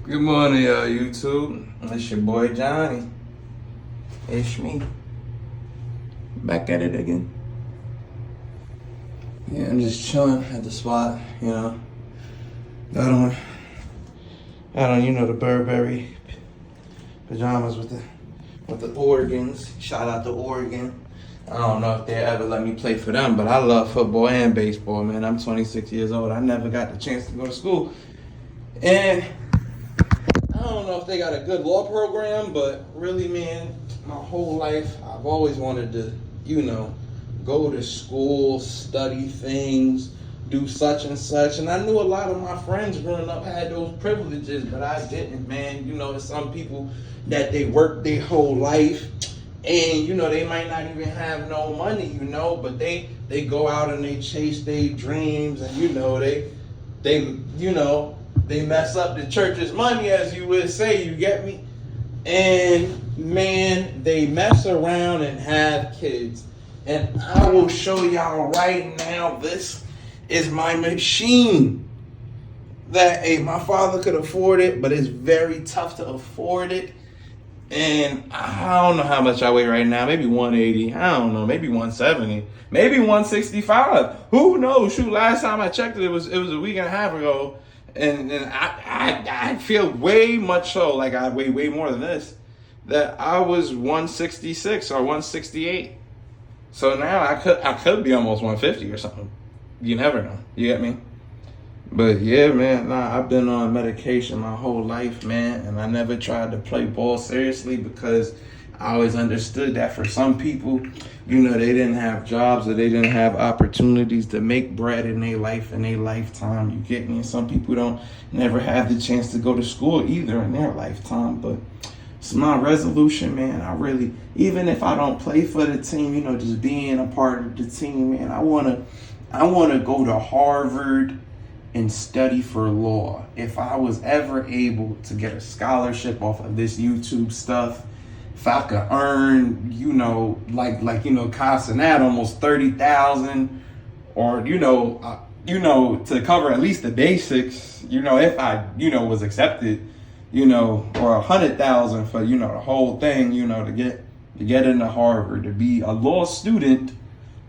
Good morning, YouTube. It's your boy Johnny. It's me. Back at it again. Yeah, I'm just chilling at the spot, you know. Got on, the Burberry pajamas with the Oregons. Shout out to Oregon. I don't know if they ever let me play for them, but I love football and baseball, man. I'm 26 years old. I never got the chance to go to school. And I don't know if they got a good law program, but really, man, my whole life, I've always wanted to, go to school, study things, do such and such. And I knew a lot of my friends growing up had those privileges, but I didn't, man. There's some people that they work their whole life and, they might not even have no money, but they go out and they chase their dreams and, they mess up the church's money, as you would say, you get me? And, man, they mess around and have kids. And I will show y'all right now, this is my machine that, my father could afford it, but it's very tough to afford it. And I don't know how much I weigh right now, maybe 180, I don't know, maybe 170, maybe 165. Who knows? Shoot, last time I checked it was a week and a half ago. And I feel way much so, like I weigh way more than this, that I was 166 or 168. So now I could be almost 150 or something. You never know. You get me? But yeah, man, I've been on medication my whole life, man, and I never tried to play ball seriously because I always understood that for some people, they didn't have jobs or they didn't have opportunities to make bread in their life, in their lifetime. You get me? And some people never have the chance to go to school either in their lifetime. But it's my resolution, man. Even if I don't play for the team, just being a part of the team, man, I wanna go to Harvard and study for law. If I was ever able to get a scholarship off of this YouTube stuff, if I could earn, Casanat almost 30,000, or to cover at least the basics, if I was accepted, or 100,000 for the whole thing, to get into Harvard, to be a law student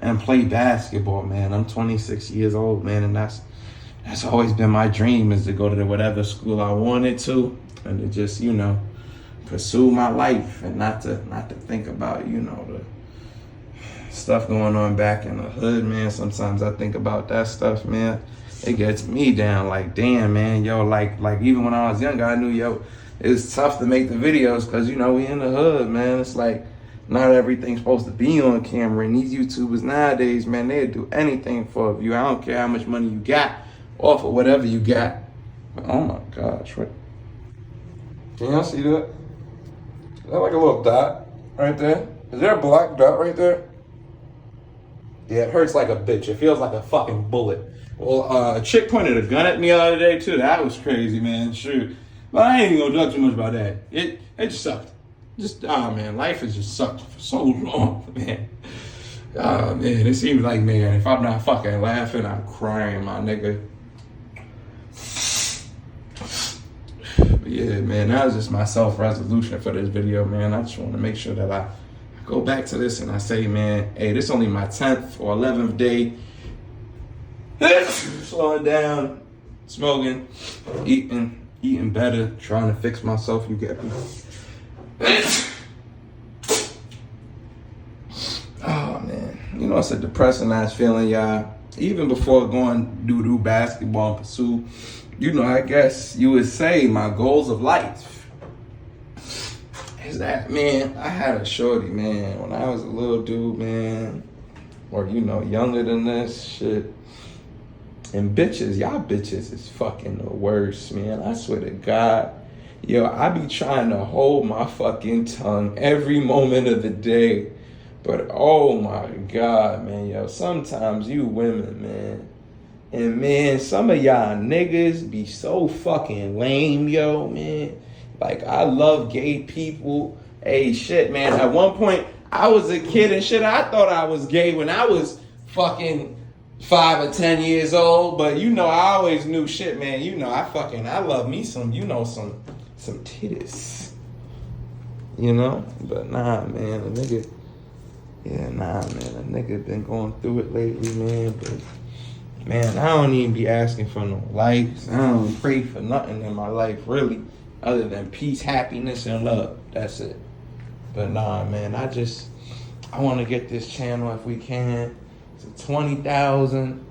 and play basketball, man. I'm 26 years old, man, and that's always been my dream, is to go to whatever school I wanted to, and to just pursue my life and not to think about the stuff going on back in the hood, man. Sometimes I think about that stuff, man. It gets me down, like, damn, man, like even when I was younger, I knew, it's tough to make the videos because, we in the hood, man. It's like not everything's supposed to be on camera, and these YouTubers nowadays, man, they'll do anything for a view. I don't care how much money you got off of whatever you got. But, oh my gosh, what? Can y'all see that? Is that like a little dot right there? Is there a black dot right there? Yeah, it hurts like a bitch. It feels like a fucking bullet. Well, a chick pointed a gun at me the other day too. That was crazy, man. Shoot. But I ain't even gonna talk too much about that. It just sucked. Man, life has just sucked for so long, man. Man, it seems like, man, if I'm not fucking laughing, I'm crying, my nigga. But yeah, man, that was just my self-resolution for this video, man. I just want to make sure that I go back to this and I say, man, hey, this is only my 10th or 11th day slowing down, smoking, eating better, trying to fix myself, you get me? Oh, man. It's a depressing ass feeling, y'all. Even before going do basketball and pursue, I guess you would say my goals of life is that, man, I had a shorty, man, when I was a little dude, man, or, younger than this, shit. And bitches, y'all bitches is fucking the worst, man. I swear to God. I be trying to hold my fucking tongue every moment of the day. But oh my God, man, sometimes you women, man. And man, some of y'all niggas be so fucking lame, man. Like, I love gay people. Hey, shit, man. At one point, I was a kid and shit, I thought I was gay when I was fucking 5 or 10 years old, but you know, I always knew shit, man. You know, I love me some, some titties. You know? But nah, man, a nigga, a nigga been going through it lately, man. But man, I don't even be asking for no likes. I don't pray for nothing in my life, really, other than peace, happiness, and love. That's it. But nah, man, I want to get this channel, if we can, to 20,000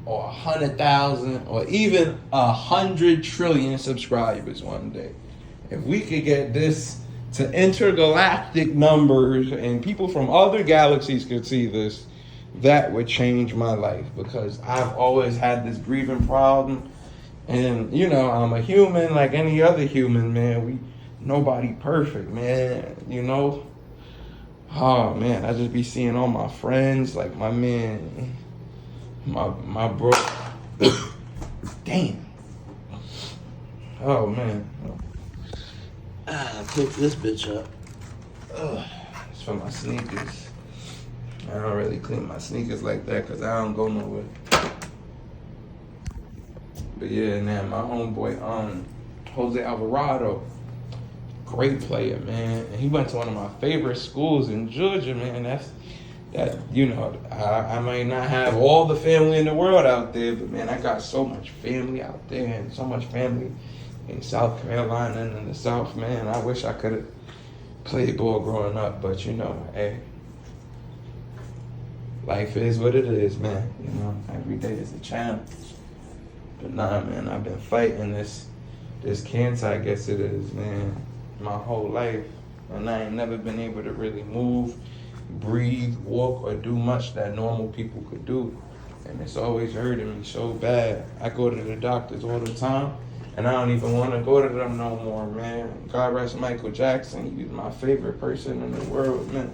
or 100,000 or even 100 trillion subscribers one day. If we could get this to intergalactic numbers and people from other galaxies could see this, that would change my life, because I've always had this breathing problem. And, you know, I'm a human like any other human, man. Nobody perfect, man, you know? Oh, man, I just be seeing all my friends, like my man, my bro. Damn. Oh, man. Pick this bitch up. It's for my sneakers. I don't really clean my sneakers like that because I don't go nowhere. But yeah, man, my homeboy, Jose Alvarado, great player, man. And he went to one of my favorite schools in Georgia, man. You know, I might not have all the family in the world out there, but man, I got so much family out there and so much family in South Carolina and in the South, man. I wish I could have played ball growing up, but you know, hey, life is what it is, man. You know, every day is a challenge. But nah, man, I've been fighting this cancer, I guess it is, man, my whole life. And I ain't never been able to really move, breathe, walk, or do much that normal people could do. And it's always hurting me so bad. I go to the doctors all the time, and I don't even want to go to them no more, man. God rest Michael Jackson. He was my favorite person in the world, man.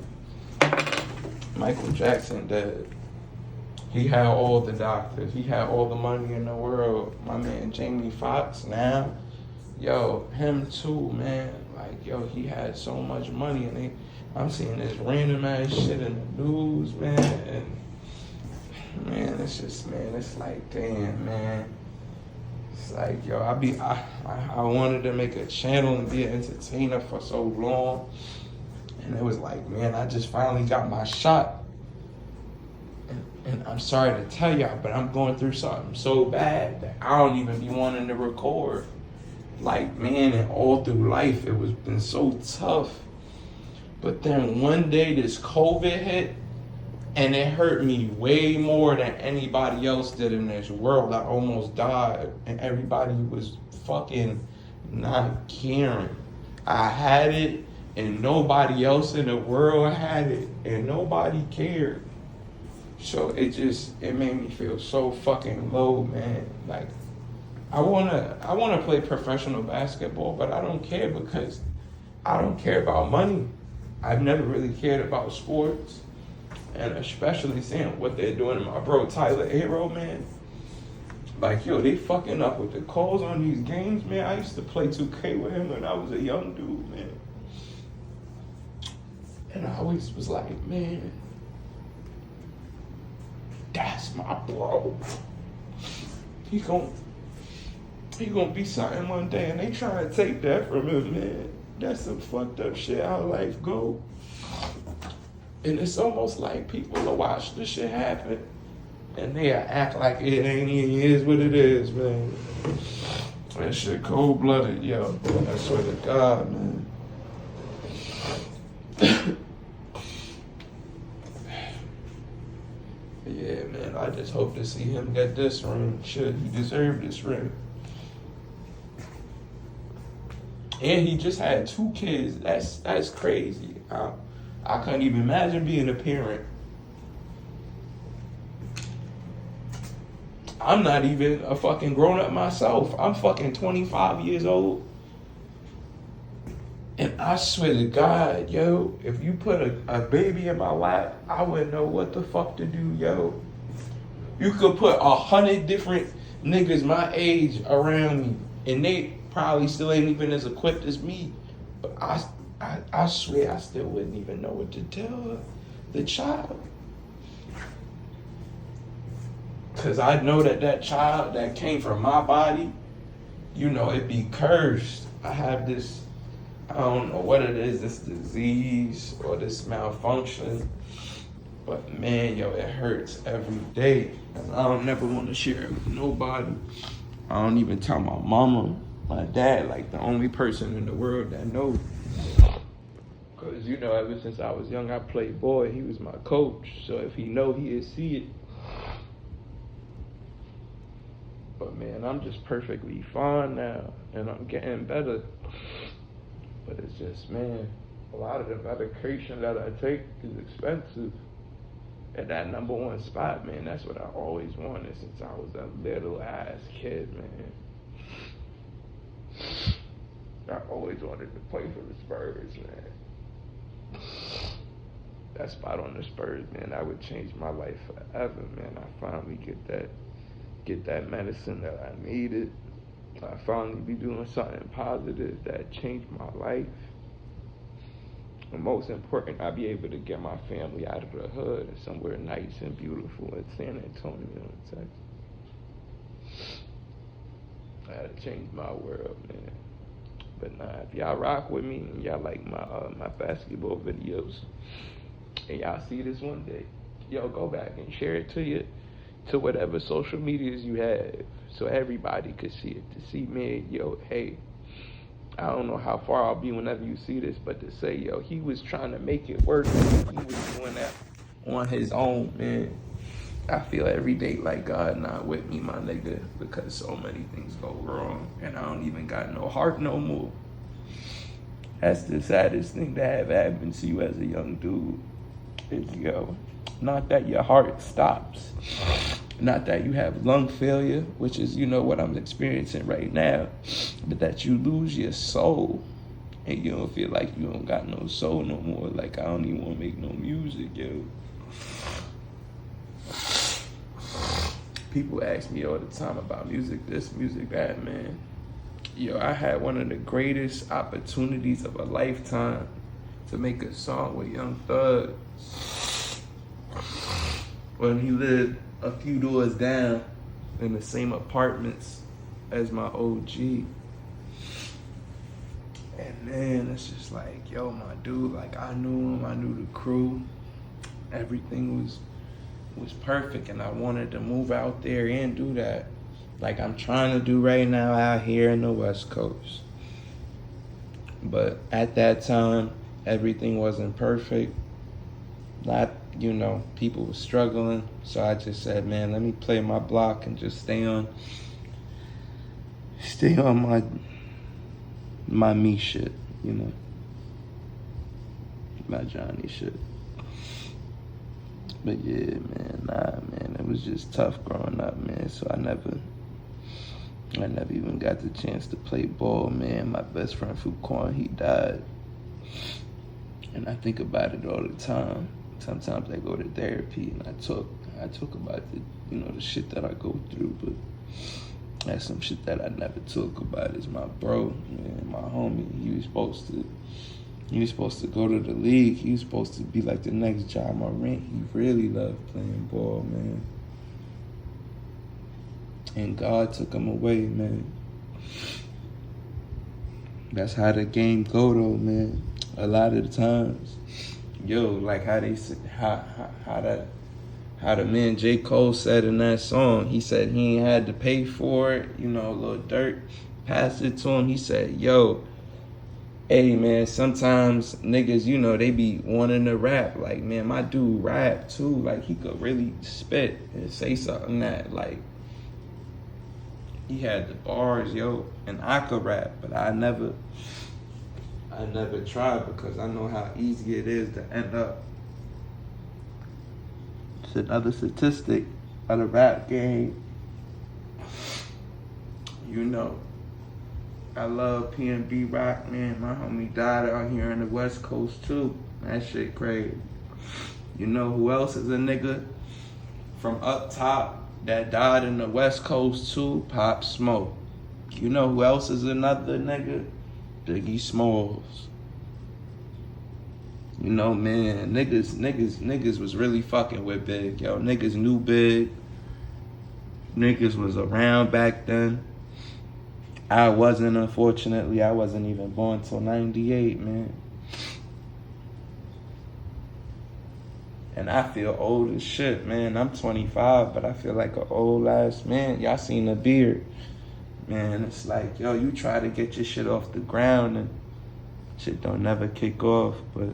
Michael Jackson dead. He had all the doctors. He had all the money in the world. My man Jamie Foxx now, yo, him too, man. Like, yo, he had so much money, and I'm seeing this random ass shit in the news, man. And man, it's just, man, it's like, damn, man. It's like, yo, I wanted to make a channel and be an entertainer for so long, and it was like, man, I just finally got my shot. And I'm sorry to tell y'all, but I'm going through something so bad that I don't even be wanting to record. Like, man, and all through life, it was been so tough. But then one day this COVID hit, and it hurt me way more than anybody else did in this world. I almost died, and everybody was fucking not caring. I had it, and nobody else in the world had it, and nobody cared. So it made me feel so fucking low, man. Like, I wanna play professional basketball, but I don't care, because I don't care about money. I've never really cared about sports, and especially seeing what they're doing to my bro Tyler Hero, man. Like, yo, they fucking up with the calls on these games, man. I used to play 2K with him when I was a young dude, man. And I always was like, man, that's my bro. He gonna be something one day, and they trying to take that from him, man. That's some fucked up shit, how life go. And it's almost like people will watch this shit happen, and they act like it ain't even is what it is, man. That shit cold-blooded, yo. I swear to God, man. Yeah, man, I just hope to see him get this ring. Shit, he deserved this ring. And he just had 2 kids. That's crazy. I couldn't even imagine being a parent. I'm not even a fucking grown up myself. I'm fucking 25 years old. And I swear to God, yo, if you put a baby in my lap, I wouldn't know what the fuck to do, yo. You could put 100 different niggas my age around me, and they probably still ain't even as equipped as me. But I swear I still wouldn't even know what to tell the child. Cause I know that child that came from my body, you know, it be cursed. I have this, I don't know what it is, this disease or this malfunction. But man, yo, it hurts every day. And I don't never want to share it with nobody. I don't even tell my mama, my dad, like the only person in the world that knows. Cause you know, ever since I was young, I played ball. He was my coach. So if he know, he'd see it. But man, I'm just perfectly fine now, and I'm getting better. But it's just, man, a lot of the medication that I take is expensive. And that number one spot, man, that's what I always wanted since I was a little ass kid, man. I always wanted to play for the Spurs, man. That spot on the Spurs, man, that would change my life forever, man. I finally get that medicine that I needed. I finally be doing something positive that changed my life. And most important, I'll be able to get my family out of the hood and somewhere nice and beautiful in San Antonio, Texas. I had to change my world, man. But nah, if y'all rock with me and y'all like my basketball videos, and y'all see this one day, yo, go back and share it to whatever social medias you have, so everybody could see it. To see me, yo, hey, I don't know how far I'll be whenever you see this, but to say, yo, he was trying to make it work. He was doing that on his own, man. I feel every day like God not with me, my nigga, because so many things go wrong, and I don't even got no heart no more. That's the saddest thing that have happened to you as a young dude. Is, yo, not that your heart stops, not that you have lung failure, which is, you know, what I'm experiencing right now, but that you lose your soul and you don't feel like you don't got no soul no more. Like, I don't even want to make no music, yo. People ask me all the time about music this, music that, man. Yo, I had one of the greatest opportunities of a lifetime to make a song with Young Thug when he lived a few doors down in the same apartments as my OG. And man, it's just like, yo, my dude, like, I knew him, I knew the crew. Everything was perfect, and I wanted to move out there and do that like I'm trying to do right now out here in the West Coast. But at that time, everything wasn't perfect. Not, you know, people were struggling. So I just said, man, let me play my block and just stay on my me shit, you know, my Johnny shit. But yeah, man, it was just tough growing up, man. So I never even got the chance to play ball, man. My best friend Fuquan, he died. And I think about it all the time. Sometimes I go to therapy and I talk about the shit that I go through, but that's some shit that I never talk about. Is my bro, man, my homie. He was supposed to go to the league. He was supposed to be like the next Ja Morant. He really loved playing ball, man. And God took him away, man. That's how the game go, though, man. A lot of the times, yo, like how they said, how the man J. Cole said in that song. He said he ain't had to pay for it. You know, Lil Durk passed it to him. He said, yo, hey, man, sometimes niggas, you know, they be wanting to rap. Like, man, my dude rap, too. Like, he could really spit and say something that, like, he had the bars, yo, and I could rap, but I never tried because I know how easy it is to end up. It's another statistic of the rap game. You know, I love P&B Rock, man. My homie died out here in the West Coast, too. That shit crazy. You know who else is a nigga from up top that died in the West Coast, too? Pop Smoke. You know who else is another nigga? Biggie Smalls. You know, man, niggas was really fucking with Big. Yo, niggas knew Big. Niggas was around back then. I wasn't, unfortunately. I wasn't even born till 98, man. And I feel old as shit, man. I'm 25, but I feel like an old ass man. Y'all seen the beard. Man, it's like, yo, you try to get your shit off the ground and shit don't never kick off. But,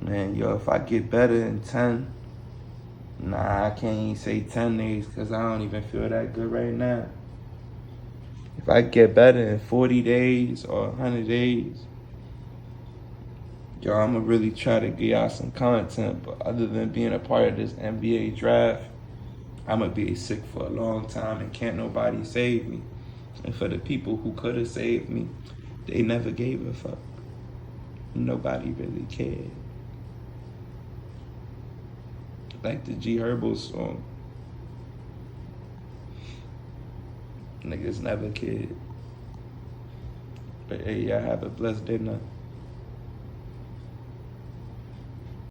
man, yo, if I get better in 10, nah, I can't even say 10 days because I don't even feel that good right now. If I get better in 40 days or 100 days, yo, I'm going to really try to get y'all some content. But other than being a part of this NBA draft, I'm going to be sick for a long time and can't nobody save me. And for the people who could have saved me, they never gave a fuck. Nobody really cared. Like the G Herbo song. Niggas never cared. But hey, y'all have a blessed day now.